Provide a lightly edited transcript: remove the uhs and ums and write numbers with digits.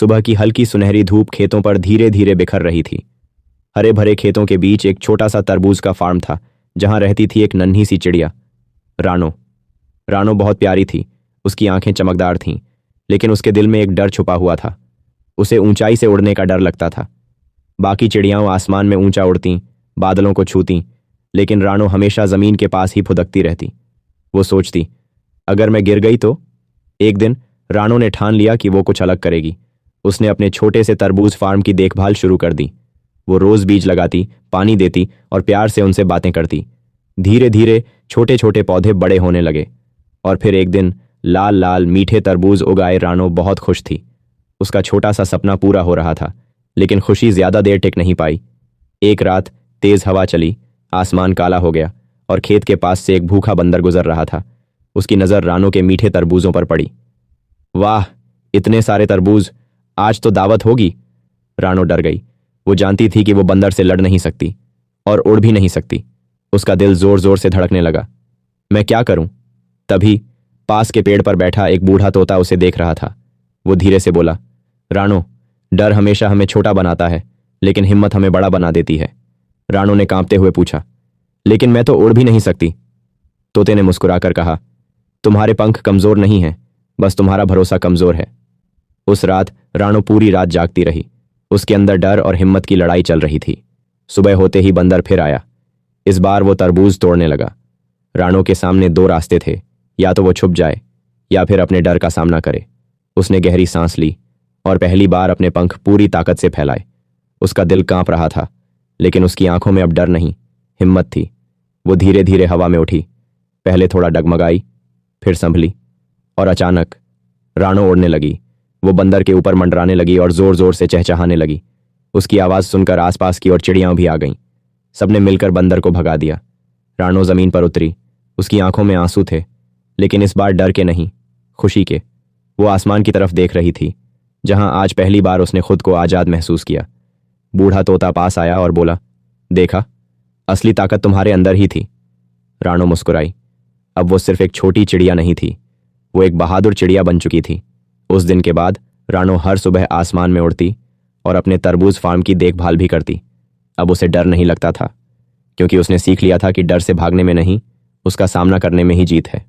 सुबह की हल्की सुनहरी धूप खेतों पर धीरे धीरे बिखर रही थी। हरे भरे खेतों के बीच एक छोटा सा तरबूज का फार्म था, जहां रहती थी एक नन्ही सी चिड़िया, रानो। रानो बहुत प्यारी थी। उसकी आंखें चमकदार थीं, लेकिन उसके दिल में एक डर छुपा हुआ था। उसे ऊंचाई से उड़ने का डर लगता था। बाकी चिड़ियाँ आसमान में ऊंचा उड़तीं, बादलों को छूतीं, लेकिन रानो हमेशा जमीन के पास ही फुदकती रहती। वो सोचती, अगर मैं गिर गई तो? एक दिन रानो ने ठान लिया कि वो कुछ अलग करेगी। उसने अपने छोटे से तरबूज फार्म की देखभाल शुरू कर दी। वो रोज बीज लगाती, पानी देती और प्यार से उनसे बातें करती। धीरे धीरे छोटे छोटे पौधे बड़े होने लगे और फिर एक दिन लाल लाल मीठे तरबूज उगाए। रानो बहुत खुश थी। उसका छोटा सा सपना पूरा हो रहा था, लेकिन खुशी ज्यादा देर टिक नहीं पाई। एक रात तेज हवा चली, आसमान काला हो गया और खेत के पास से एक भूखा बंदर गुजर रहा था। उसकी नज़र रानो के मीठे तरबूजों पर पड़ी। वाह, इतने सारे तरबूज, आज तो दावत होगी। रानो डर गई। वो जानती थी कि वो बंदर से लड़ नहीं सकती और उड़ भी नहीं सकती। उसका दिल जोर जोर से धड़कने लगा। मैं क्या करूं? तभी पास के पेड़ पर बैठा एक बूढ़ा तोता उसे देख रहा था। वो धीरे से बोला, रानो, डर हमेशा हमें छोटा बनाता है, लेकिन हिम्मत हमें बड़ा बना देती है। रानो ने कांपते हुए पूछा, लेकिन मैं तो उड़ भी नहीं सकती। तोते ने मुस्कुराकर कहा, तुम्हारे पंख कमजोर नहीं हैं, बस तुम्हारा भरोसा कमजोर है। उस रात रानो पूरी रात जागती रही। उसके अंदर डर और हिम्मत की लड़ाई चल रही थी। सुबह होते ही बंदर फिर आया। इस बार वो तरबूज तोड़ने लगा। रानो के सामने दो रास्ते थे, या तो वो छुप जाए या फिर अपने डर का सामना करे। उसने गहरी सांस ली और पहली बार अपने पंख पूरी ताकत से फैलाए। उसका दिल कांप रहा था, लेकिन उसकी आंखों में अब डर नहीं, हिम्मत थी। वो धीरे धीरे हवा में उठी। पहले थोड़ा डगमगाई, फिर संभली और अचानक रानो उड़ने लगी। वो बंदर के ऊपर मंडराने लगी और जोर जोर से चहचहाने लगी। उसकी आवाज़ सुनकर आसपास की और चिड़ियाँ भी आ गईं। सबने मिलकर बंदर को भगा दिया। रानो जमीन पर उतरी। उसकी आंखों में आंसू थे, लेकिन इस बार डर के नहीं, खुशी के। वो आसमान की तरफ देख रही थी, जहां आज पहली बार उसने खुद को आज़ाद महसूस किया। बूढ़ा तोता पास आया और बोला, देखा, असली ताकत तुम्हारे अंदर ही थी। रानो मुस्कुराई। अब वो सिर्फ एक छोटी चिड़िया नहीं थी, वो एक बहादुर चिड़िया बन चुकी थी। उस दिन के बाद रानो हर सुबह आसमान में उड़ती और अपने तरबूज फार्म की देखभाल भी करती। अब उसे डर नहीं लगता था, क्योंकि उसने सीख लिया था कि डर से भागने में नहीं, उसका सामना करने में ही जीत है।